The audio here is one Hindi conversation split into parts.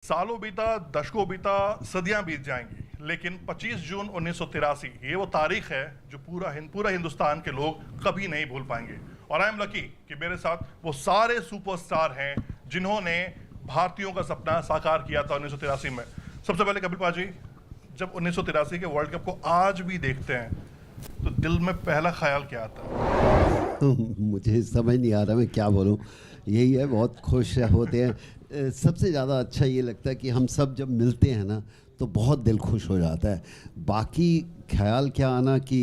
सालों बीता, दशकों बीता, सदियां बीत जाएंगी, लेकिन 25 जून 1983 ये वो तारीख है जो पूरा हिंदुस्तान के लोग कभी नहीं भूल पाएंगे। और आई एम लकी कि मेरे साथ वो सारे सुपरस्टार हैं जिन्होंने भारतीयों का सपना साकार किया था 1983 में। सबसे पहले कपिल पाजी, जब 1983 के वर्ल्ड कप को आज भी देखते हैं तो दिल में पहला ख्याल क्या आता है? मुझे समझ नहीं आ रहा मैं क्या बोलूं। यही है, बहुत खुश होते हैं। सबसे ज़्यादा अच्छा ये लगता है कि हम सब जब मिलते हैं ना तो बहुत दिल खुश हो जाता है। बाकी ख्याल क्या आना कि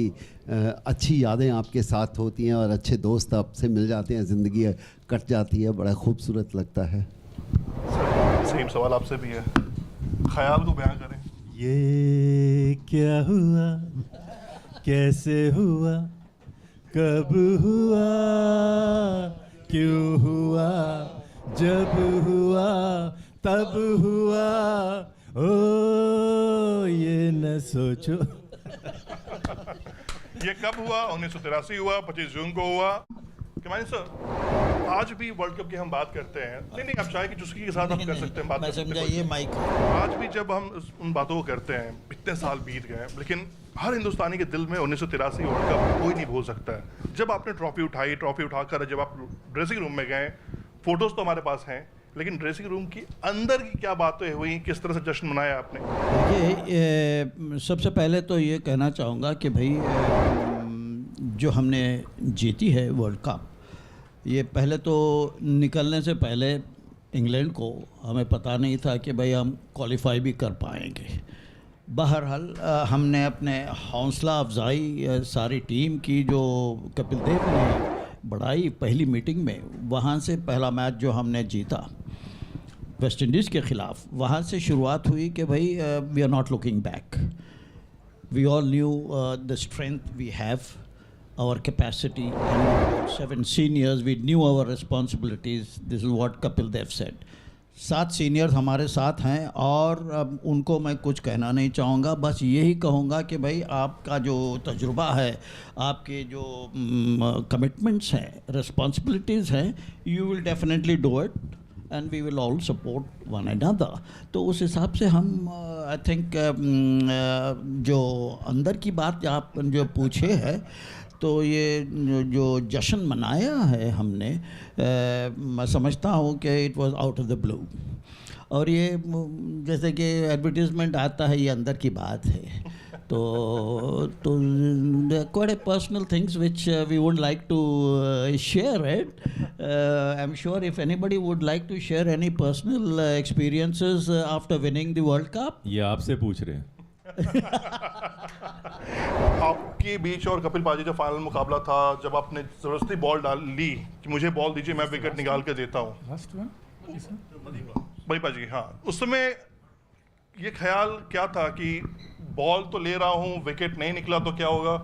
अच्छी यादें आपके साथ होती हैं और अच्छे दोस्त आपसे मिल जाते हैं, ज़िंदगी कट जाती है, बड़ा खूबसूरत लगता है। सेम सवाल आपसे भी है, ख्याल को बयां करें। ये क्या हुआ, कैसे हुआ, कब हुआ, क्यों हुआ, जब हुआ तब हुआ, ओ ये न सोचो। ये कब हुआ? 1983 हुआ, 25 जून को हुआ। कमानी सर, आज भी वर्ल्ड कप की हम बात करते हैं। नहीं, आप चाहे कि चुस्की के साथ हम कर सकते हैं बात। मैं समझा ये माइक। आज भी जब हम उन बातों को करते हैं, इतने साल बीत गए, लेकिन हर हिंदुस्तानी के दिल में 1983 वर्ल्ड कप कोई नहीं भूल सकता है। जब आपने ट्रॉफी उठाकर जब आप ड्रेसिंग रूम में गए, फोटोज तो हमारे पास हैं, लेकिन ड्रेसिंग रूम की अंदर की क्या बातें हुई, किस तरह से जश्न मनाया आपने? देखिए, सबसे पहले तो ये कहना चाहूँगा कि भाई जो हमने जीती है वर्ल्ड कप, ये पहले तो निकलने से पहले इंग्लैंड को हमें पता नहीं था कि भाई हम क्वालिफाई भी कर पाएंगे। बहरहाल हमने अपने हौसला अफजाई सारी टीम की जो कपिल देव ने बढ़ाई पहली मीटिंग में, वहाँ से पहला मैच जो हमने जीता वेस्ट इंडीज़ के ख़िलाफ़, वहाँ से शुरुआत हुई कि भाई we are not looking back. We all knew the strength we have, our capacity, and 7 seniors, we knew our responsibilities. This is what Kapil Dev said. 7 seniors हमारे साथ हैं और उनको मैं कुछ कहना नहीं चाहूँगा, बस यही कहूँगा कि भाई आपका जो तजुर्बा है, आपके जो कमिटमेंट्स हैं, रिस्पॉन्सिबिलिटीज़ हैं, you will definitely do it and we will all support one another. तो उस हिसाब से हम आई थिंक जो अंदर की बात आप जो पूछे है, तो ये जो जश्न मनाया है हमने, मैं समझता हूँ कि it was out of the blue. और ये जैसे कि एडवर्टीज़मेंट आता है, ये अंदर की बात है। तो quite a personal things which we would like to share it. I'm sure if anybody would like to share any personal experiences after winning the World Cup. ये आपसे पूछ रहे हैं। आपके बीच और कपिल पाजी जो फाइनल मुकाबला था, जब आपने जबरदस्ती बॉल डाल ली कि मुझे बॉल दीजिए, मैं विकेट निकाल के देता हूँ, भाई पाजी, हाँ, उस समय ये ख्याल क्या था कि बॉल तो ले रहा हूँ, विकेट नहीं निकला तो क्या होगा?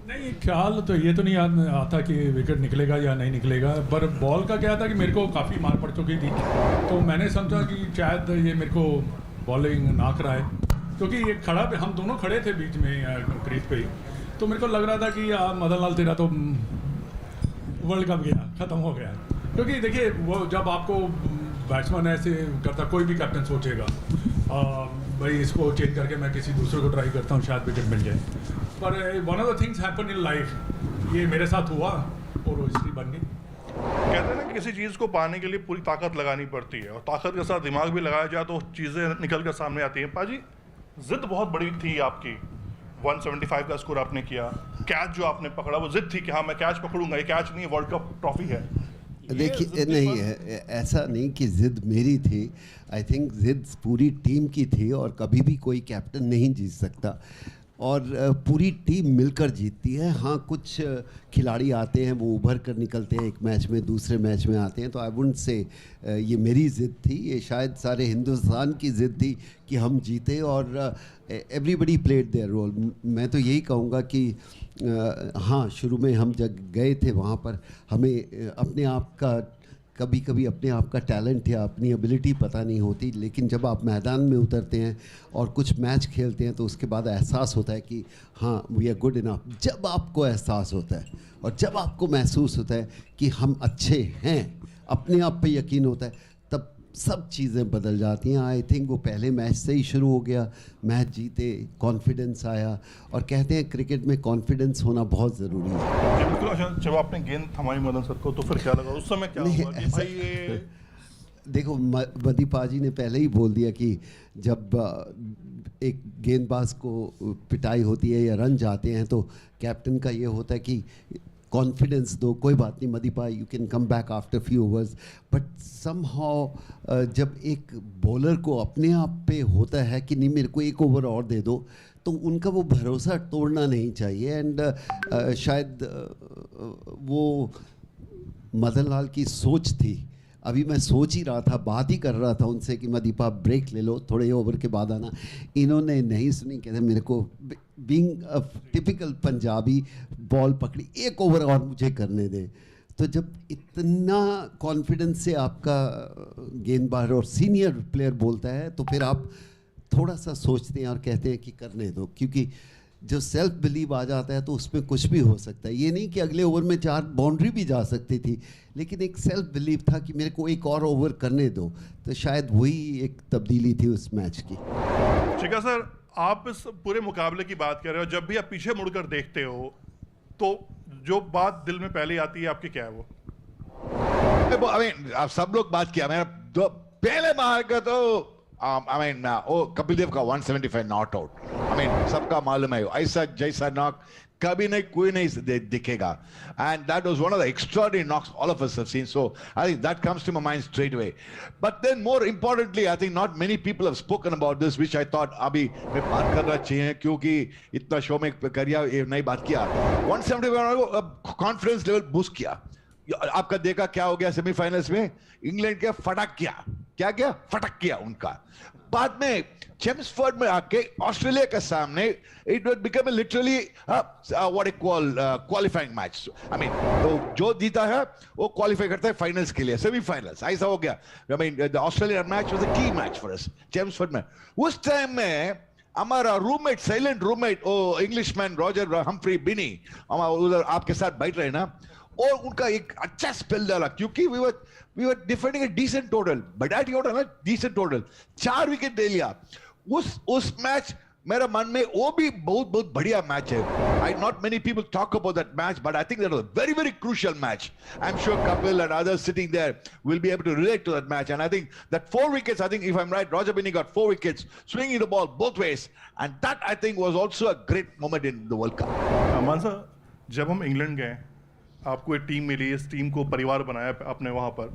नहीं, ख्याल तो ये तो नहीं आता कि विकेट निकलेगा या नहीं निकलेगा, पर बॉल का क्या था कि मेरे को काफ़ी मार पड़ चुकी थी, तो मैंने समझा कि शायद ये मेरे को बॉलिंग ना कराए, क्योंकि ये हम दोनों खड़े थे बीच में क्रीज पे ही, तो मेरे को लग रहा था कि मदन लाल तेरा तो वर्ल्ड कप गया, ख़त्म हो गया। क्योंकि देखिए, वो जब आपको बैट्समैन ऐसे करता, कोई भी कैप्टन सोचेगा भाई इसको चेंज करके मैं किसी दूसरे को ट्राई करता हूँ, शायद विकेट मिल जाए। पर one of the things happen in life, ये मेरे साथ हुआ और वो हिस्ट्री बन गई। कहते हैं ना कि किसी चीज़ को पाने के लिए पूरी ताकत लगानी पड़ती है, और ताकत के साथ दिमाग भी लगाया जाए तो चीज़ें निकल कर सामने आती हैं। पाजी, जिद बहुत बड़ी थी आपकी, 175 का स्कोर आपने किया, कैच जो आपने पकड़ा वो जिद थी कि हाँ मैं कैच पकड़ूंगा, ये कैच नहीं, वर्ल्ड कप ट्रॉफी है। देखिए, नहीं है, ऐसा नहीं कि ज़िद मेरी थी। आई थिंक ज़िद पूरी टीम की थी, और कभी भी कोई कैप्टन नहीं जीत सकता, और पूरी टीम मिलकर जीतती है। हाँ, कुछ खिलाड़ी आते हैं, वो उभर कर निकलते हैं, एक मैच में दूसरे मैच में आते हैं, तो आई वुडंट से ये मेरी ज़िद थी, ये शायद सारे हिंदुस्तान की ज़िद थी कि हम जीते, और एवरीबडी प्लेड देयर रोल। मैं तो यही कहूँगा कि हाँ, शुरू में हम जब गए थे वहाँ पर हमें अपने आप का कभी कभी अपने आप का टैलेंट या अपनी एबिलिटी पता नहीं होती, लेकिन जब आप मैदान में उतरते हैं और कुछ मैच खेलते हैं तो उसके बाद एहसास होता है कि हाँ, वी आर गुड इनफ। जब आपको एहसास होता है और जब आपको महसूस होता है कि हम अच्छे हैं, अपने आप पे यकीन होता है, तब सब चीज़ें बदल जाती हैं। आई थिंक वो पहले मैच से ही शुरू हो गया, मैच जीते, कॉन्फिडेंस आया, और कहते हैं क्रिकेट में कॉन्फिडेंस होना बहुत ज़रूरी है। जी बिल्कुल। अच्छा, जब आपने गेंद थमाई मदन सर को तो फिर क्या लगा उस समय, क्या नहीं, हुआ कि ऐसा- भाई ये देखो, मदी पाजी ने पहले ही बोल दिया कि जब एक गेंदबाज को पिटाई होती है या रन जाते हैं तो कैप्टन का ये होता है कि कॉन्फिडेंस दो, कोई बात नहीं Madipa, you can come back after few overs. But somehow जब एक बॉलर को अपने आप पे होता है कि नहीं मेरे को एक ओवर और दे दो, तो उनका वो भरोसा तोड़ना नहीं चाहिए। एंड शायद वो मदन लाल की सोच थी। अभी मैं सोच ही रहा था, बात ही कर रहा था उनसे कि मदीपा ब्रेक ले लो, थोड़े ओवर के बाद आना। इन्होंने नहीं सुनी, कहते मेरे को being a typical Punjabi ball पकड़ी, एक ओवर और मुझे करने दे। तो जब इतना कॉन्फिडेंस से आपका गेंदबाज और सीनियर प्लेयर बोलता है तो फिर आप थोड़ा सा सोचते हैं और कहते हैं कि करने दो, क्योंकि जो सेल्फ बिलीव आ जाता है तो उसमें कुछ भी हो सकता है। ये नहीं कि अगले ओवर में 4 बाउंड्री भी जा सकती थी, लेकिन एक सेल्फ बिलीव था कि मेरे को एक और ओवर करने दो। तो शायद वही एक तब्दीली थी उस मैच की। शिखा सर, आप इस पूरे मुकाबले की बात कर रहे हो, जब भी आप पीछे मुड़कर देखते हो तो जो बात दिल में पहले आती है आपकी, क्या है वो? आई मीन आप सब लोग बात किया, मैं पहले बाहर का तो कपिल देव का 175 नॉट आउट, आई मीन सबका मालूम है ऐसा जैसा नॉक कभी नहीं कोई नहीं दिखेगा, and that was one of the extraordinary knocks all of us have seen. So I think that comes to my mind straight away. But then more importantly, I think not many people have spoken about this, which I thought अभी मैं बात करना चाहिए क्योंकि इतना शो में करिया ये नहीं बात किया। 175 कॉन्फिडेंस लेवल बूस्ट किया। आपका देखा क्या हो गया सेमीफाइनल्स में, इंग्लैंड के फटक क्या फटक किया उनका। बाद में चेम्सफोर्ड में आके ऑस्ट्रेलिया के सामने it would become literally what you call qualifying match. I mean तो जो जीता है वो क्वालिफाई करता है फाइनल्स के लिए, सेमीफाइनल्स ऐसा हो गया। I mean the Australian match was a की मैच फॉर अस चेम्सफोर्ड में। उस टाइम में हमारा रूममेट, साइलेंट रूममेट, ओ इंग्लिशमैन रॉजर हम्फ्री बिनी उधर आपके साथ बैठ रहे ना, और उनका एक अच्छा स्पेल डाला क्योंकि we were defending a decent total, बड़ा टोटल ना, decent total, 4 विकेट ले लिया। उस मैच मेरा मन में वो भी बहुत बढ़िया मैच है। Not many people talk about that match, but I think that was a very crucial match. I'm sure Kapil and others sitting there will be able to relate to that match. And I think that 4 wickets, I think if I'm right, Roger Binney got 4 wickets, swinging the ball both ways, and that I think was also a great moment in the World Cup. मान साहब, जब हम इंग्लैंड गए, आपको एक टीम मिली, इस टीम को परिवार बनाया आपने वहाँ पर,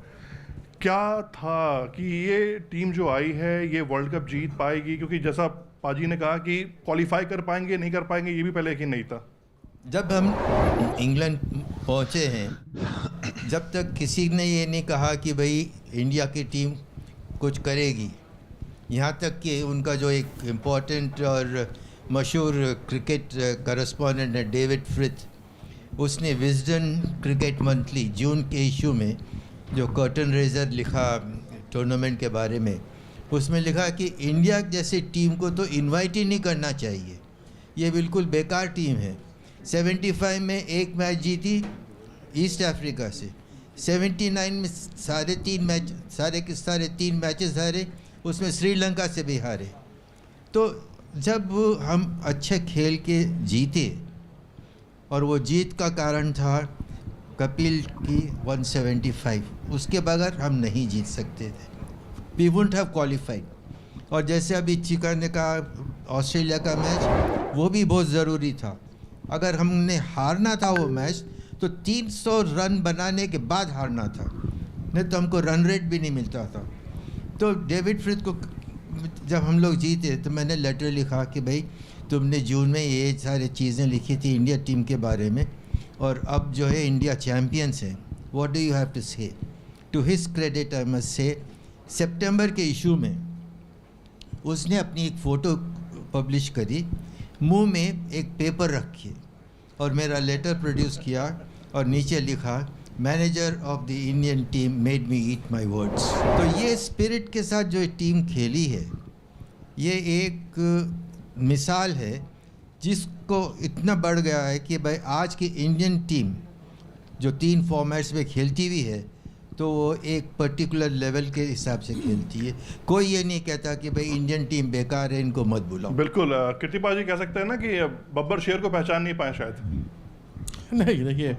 क्या था कि ये टीम जो आई है ये वर्ल्ड कप जीत पाएगी? क्योंकि जैसा पाजी ने कहा कि क्वालिफाई कर पाएंगे नहीं कर पाएंगे ये भी पहले यकीन नहीं था। जब हम इंग्लैंड पहुँचे हैं, जब तक किसी ने ये नहीं कहा कि भाई इंडिया की टीम कुछ करेगी, यहाँ तक कि उनका जो एक इम्पोर्टेंट और मशहूर क्रिकेट करस्पॉन्डेंट है डेविड फ्रिथ, उसने विजडन क्रिकेट मंथली जून के इशू में जो कर्टन रेजर लिखा टूर्नामेंट के बारे में, उसमें लिखा कि इंडिया जैसी टीम को तो इनवाइट ही नहीं करना चाहिए, ये बिल्कुल बेकार टीम है। 75 में एक मैच जीती ईस्ट अफ्रीका से, 79 में सारे 3 मैचेस हारे, उसमें श्रीलंका से भी हारे। तो जब हम अच्छे खेल के जीते, और वो जीत का कारण था कपिल की 175, उसके बगैर हम नहीं जीत सकते थे, वी वुडंट हैव क्वालिफाइड। और जैसे अभी चिका ने कहा ऑस्ट्रेलिया का मैच वो भी बहुत ज़रूरी था, अगर हमने हारना था वो मैच तो 300 रन बनाने के बाद हारना था, नहीं तो हमको रन रेट भी नहीं मिलता था। तो डेविड फ्रिथ को जब हम लोग जीते तो मैंने लेटर लिखा कि भाई तुमने जून में ये सारी चीज़ें लिखी थी इंडिया टीम के बारे में, और अब जो है इंडिया चैम्पियंस हैं, what do you have to say. To his credit I must say, सितंबर के इशू में उसने अपनी एक फ़ोटो पब्लिश करी, मुंह में एक पेपर रखी और मेरा लेटर प्रोड्यूस किया और नीचे लिखा manager of the Indian team made me eat my words. तो ये स्पिरिट के साथ जो टीम खेली है, ये एक मिसाल है जिसको इतना बढ़ गया है कि भाई आज की इंडियन टीम जो 3 फॉर्मेट्स में खेलती हुई है, तो वो एक पर्टिकुलर लेवल के हिसाब से खेलती है। कोई ये नहीं कहता कि भाई इंडियन टीम बेकार है, इनको मत बुलाओ। बिल्कुल कीर्तिपा जी कह सकते हैं ना कि बब्बर शेर को पहचान नहीं पाए शायद। नहीं, देखिए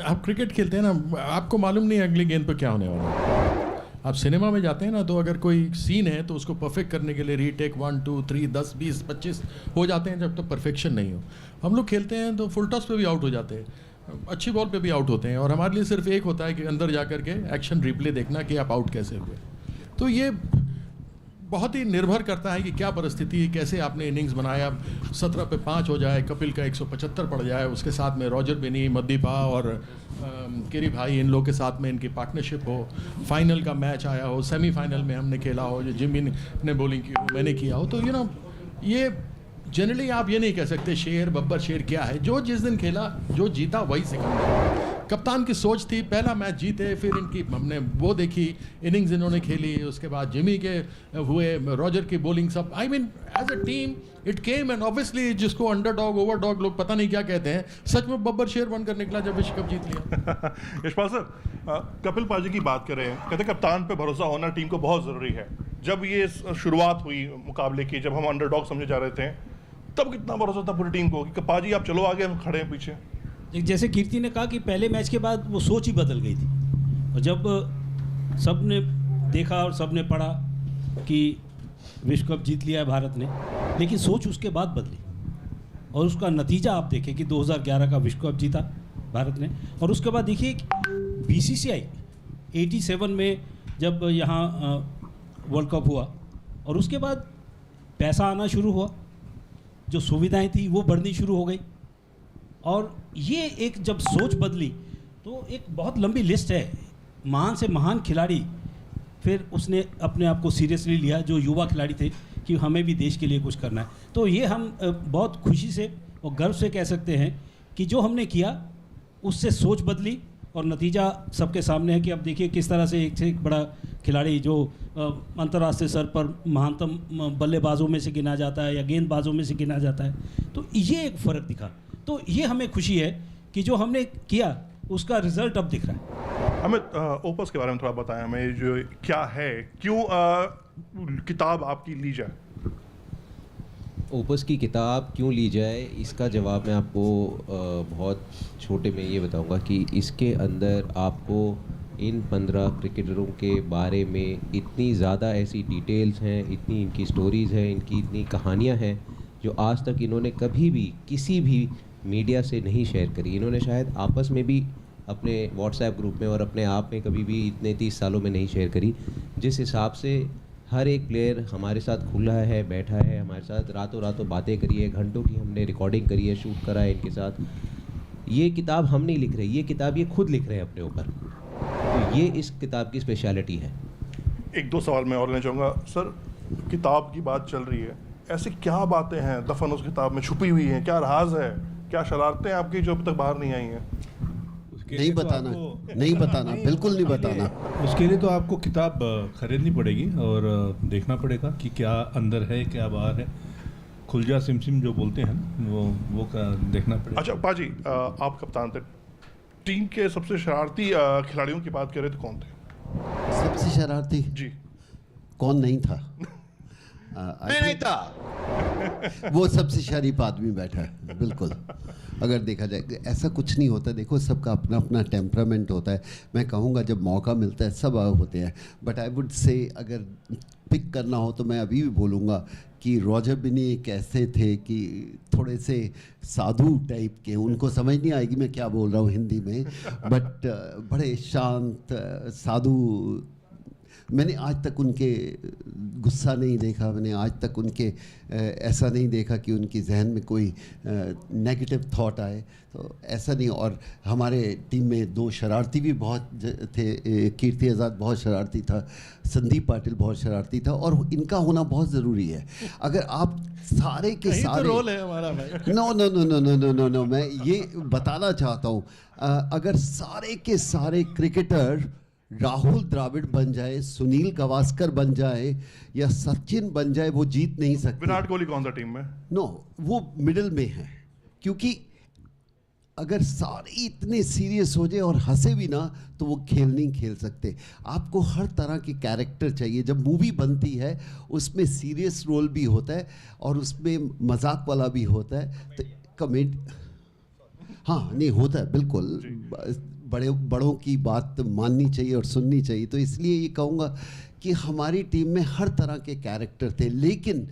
आप क्रिकेट खेलते हैं ना, आपको मालूम नहीं अगली गेंद पर क्या होने वाला है। आप सिनेमा में जाते हैं ना, तो अगर कोई सीन है तो उसको परफेक्ट करने के लिए रीटेक 1 2 3 10 20 25 हो जाते हैं जब तक परफेक्शन नहीं हो। हम लोग खेलते हैं तो फुल टॉस पे भी आउट हो जाते हैं, अच्छी बॉल पे भी आउट होते हैं, और हमारे लिए सिर्फ एक होता है कि अंदर जा कर के एक्शन रिप्ले देखना कि आप आउट कैसे हुए। तो ये बहुत ही निर्भर करता है कि क्या परिस्थिति, कैसे आपने इनिंग्स बनाया। 17 पे 5 हो जाए, कपिल का 175 पड़ जाए, उसके साथ में रॉजर बेनी, मदीपा और केरी भाई, इन लोग के साथ में इनकी पार्टनरशिप हो, फाइनल का मैच आया हो, सेमीफाइनल में हमने खेला हो, जो जिमी ने बॉलिंग की हो, मैंने किया हो, तो ये जनरली आप ये नहीं कह सकते शेर बब्बर शेर क्या है। जो जिस दिन खेला, जो जीता वही सिकंदर। कप्तान की सोच थी पहला मैच जीते, फिर इनकी हमने वो देखी इनिंग्स इन्होंने खेली, उसके बाद जिमी के हुए, रॉजर की बॉलिंग, सब I mean as a team it came. And obviously जिसको अंडरडॉग ओवरडॉग लोग पता नहीं क्या कहते हैं, सच में बब्बर शेर बनकर निकला जब विश्व कप जीत लिया। यशपाल सर, कपिल पाजी की बात कर रहे हैं, कहते हैं कप्तान पे भरोसा होना टीम को बहुत ज़रूरी है। जब ये शुरुआत हुई मुकाबले की, जब हम अंडरडॉग समझे जा रहे थे, तब कितना भरोसा था पूरी टीम को कि पाजी आप चलो आगे, हम खड़े हैं पीछे। जैसे कीर्ति ने कहा कि पहले मैच के बाद वो सोच ही बदल गई थी, और जब सब ने देखा और सब ने पढ़ा कि विश्व कप जीत लिया है भारत ने, लेकिन सोच उसके बाद बदली, और उसका नतीजा आप देखें कि 2011 का विश्व कप जीता भारत ने। और उसके बाद देखिए BCCI 87 में जब यहाँ वर्ल्ड कप हुआ, और उसके बाद पैसा आना शुरू हुआ, जो सुविधाएं थी वो बढ़नी शुरू हो गई, और ये एक जब सोच बदली तो एक बहुत लंबी लिस्ट है महान से महान खिलाड़ी। फिर उसने अपने आप को सीरियसली लिया, जो युवा खिलाड़ी थे, कि हमें भी देश के लिए कुछ करना है। तो ये हम बहुत खुशी से और गर्व से कह सकते हैं कि जो हमने किया उससे सोच बदली, और नतीजा सबके सामने है कि अब देखिए किस तरह से एक बड़ा खिलाड़ी जो अंतर्राष्ट्रीय स्तर पर महानतम बल्लेबाजों में से गिना जाता है या गेंदबाजों में से गिना जाता है, तो ये एक फ़र्क दिखा। तो ये हमें खुशी है कि जो हमने किया उसका रिजल्ट अब दिख रहा है। अमित, ओपस के बारे में थोड़ा बताएं हमें, जो क्या है, क्यों किताब आपकी ली जाए? ओपस की किताब क्यों ली जाए, इसका जवाब मैं आपको बहुत छोटे में ये बताऊंगा कि इसके अंदर आपको इन 15 क्रिकेटरों के बारे में इतनी ज़्यादा ऐसी डिटेल्स हैं, इतनी इनकी स्टोरीज़ हैं, इनकी इतनी कहानियां हैं जो आज तक इन्होंने कभी भी किसी भी मीडिया से नहीं शेयर करी। इन्होंने शायद आपस में भी अपने व्हाट्सएप ग्रुप में और अपने आप में कभी भी इतने 30 सालों में नहीं शेयर करी। जिस हिसाब से हर एक प्लेयर हमारे साथ खुला है, बैठा है, हमारे साथ रातों रातों बातें करी है, घंटों की हमने रिकॉर्डिंग करी है, शूट करा है इनके साथ। ये किताब हम नहीं लिख रहे, ये किताब ये खुद लिख रहे हैं अपने ऊपर, तो ये इस किताब की स्पेशलिटी है। एक दो सवाल मैं और लेना चाहूँगा सर। किताब की बात चल रही है, ऐसी क्या बातें हैं दफन उस किताब में छुपी हुई हैं, क्या राज है, क्या शरारतें आपकी जो अभी तक बाहर नहीं आई हैं? नहीं बताना, नहीं बताना, बिल्कुल नहीं बताना। उसके लिए तो आपको किताब खरीदनी पड़ेगी और देखना पड़ेगा कि क्या अंदर है, क्या बाहर है। खुलजा सिमसिम जो बोलते हैं वो का देखना पड़ेगा। अच्छा पाजी, आप कप्तान थे, टीम के सबसे शरारती खिलाड़ियों की बात कर रहे थे, कौन थे? सबसे शरारती जी कौन नहीं था? मैं नहीं था। वो सबसे शरीफ आदमी बैठा है, बिल्कुल। अगर देखा जाए ऐसा कुछ नहीं होता, देखो सबका अपना अपना टेम्परामेंट होता है। मैं कहूँगा जब मौका मिलता है सब होते हैं, बट आई वुड से अगर पिक करना हो तो मैं अभी भी बोलूँगा कि रॉजर बिनी एक ऐसे थे कि थोड़े से साधु टाइप के, उनको समझ नहीं आएगी मैं क्या बोल रहा हूँ हिंदी में, बट बड़े शांत साधु। मैंने आज तक उनके गुस्सा नहीं देखा, मैंने आज तक उनके ऐसा नहीं देखा कि उनकी जहन में कोई नेगेटिव थॉट आए, तो ऐसा नहीं। और हमारे टीम में 2 शरारती भी बहुत थे, कीर्ति आज़ाद बहुत शरारती था, संदीप पाटिल बहुत शरारती था, और इनका होना बहुत ज़रूरी है। अगर आप सारे के सारे, तो रोल है हमारा भाई। No no no no no no no no मैं ये बताना चाहता हूँ, अगर सारे के सारे क्रिकेटर राहुल द्रविड़ बन जाए, सुनील गावस्कर बन जाए या सचिन बन जाए, वो जीत नहीं सकते। विराट कोहली कौन सा टीम में? नो, वो मिडिल में है, क्योंकि अगर सारे इतने सीरियस हो जाए और हंसे भी ना तो वो खेल नहीं खेल सकते। आपको हर तरह के कैरेक्टर चाहिए। जब मूवी बनती है उसमें सीरियस रोल भी होता है और उसमें मजाक वाला भी होता है, तो कॉमेडी, हाँ नहीं होता है बिल्कुल। बड़ों की बात माननी चाहिए और सुननी चाहिए। तो इसलिए ये कहूँगा कि हमारी टीम में हर तरह के कैरेक्टर थे, लेकिन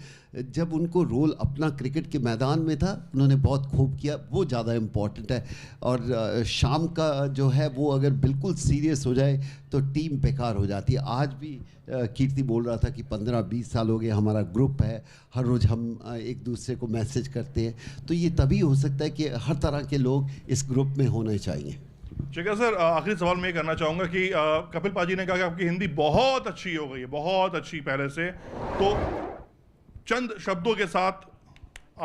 जब उनको रोल अपना क्रिकेट के मैदान में था उन्होंने बहुत खूब किया, वो ज़्यादा इम्पॉर्टेंट है। और शाम का जो है वो अगर बिल्कुल सीरियस हो जाए तो टीम बेकार हो जाती है। आज भी कीर्ति बोल रहा था कि 15-20 साल हो गए हमारा ग्रुप है, हर रोज़ हम एक दूसरे को मैसेज करते हैं, तो ये तभी हो सकता है कि हर तरह के लोग इस ग्रुप में होने चाहिए। ठीक है सर, आखिरी सवाल मैं ये करना चाहूँगा कि कपिल पाजी ने कहा कि आपकी हिंदी बहुत अच्छी हो गई है, बहुत अच्छी पहले से, तो चंद शब्दों के साथ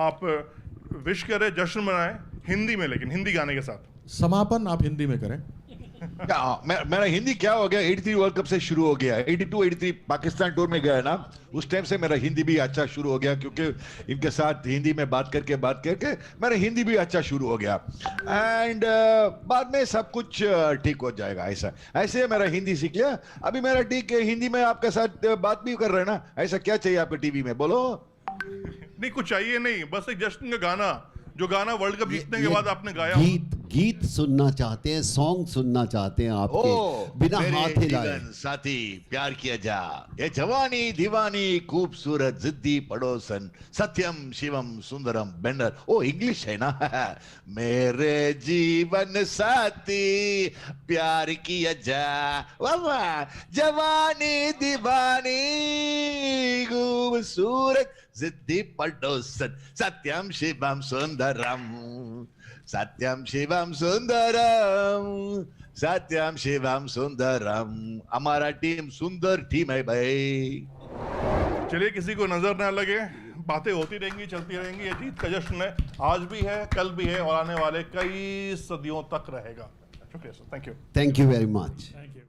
आप विश करें, जश्न मनाएं हिंदी में, लेकिन हिंदी गाने के साथ। समापन आप हिंदी में करें। मेरा हिंदी क्या हो गया, 83 वर्ल्ड कप से शुरू हो गया, 82-83 पाकिस्तान टूर में गया ना, उस टाइम से मेरा हिंदी भी अच्छा शुरू हो गया, क्योंकि इनके साथ हिंदी में बात करके मेरा हिंदी भी अच्छा शुरू हो गया। एंड बाद में सब कुछ ठीक हो जाएगा। ऐसे मेरा हिंदी सीख लिया। अभी मेरा ठीक है, हिंदी में आपके साथ बात भी कर रहे हैं ना, ऐसा क्या चाहिए आपको टीवी में, बोलो। नहीं कुछ चाहिए नहीं, बस एक जश्न का गाना, जो गाना वर्ल्ड कप जीतने के बाद आपने गाया। गीत सुनना चाहते हैं, सॉन्ग सुनना चाहते हैं आपके, बिना हाथ हिलाए। साथी प्यार किया जा, ये जवानी दीवानी खूबसूरत जिद्दी पड़ोसन, सत्यम शिवम सुंदरम बेंडर। ओ इंग्लिश है ना। मेरे जीवन साथी प्यार किया जा, वाह, जवानी दीवानी खूबसूरत जिद्दी पड़ोसन, सत्यम शिवम सुंदरम, सत्यम शिवम सुंदरम, सत्यम शिवम सुंदरम। हमारा टीम सुंदर टीम है भाई। चलिए, किसी को नजर ना लगे, बातें होती रहेंगी, चलती रहेंगी। ये जीत का जश्न है, आज भी है, कल भी है और आने वाले कई सदियों तक रहेगा। शुक्रिया sir, thank you. Thank you very much. Thank you.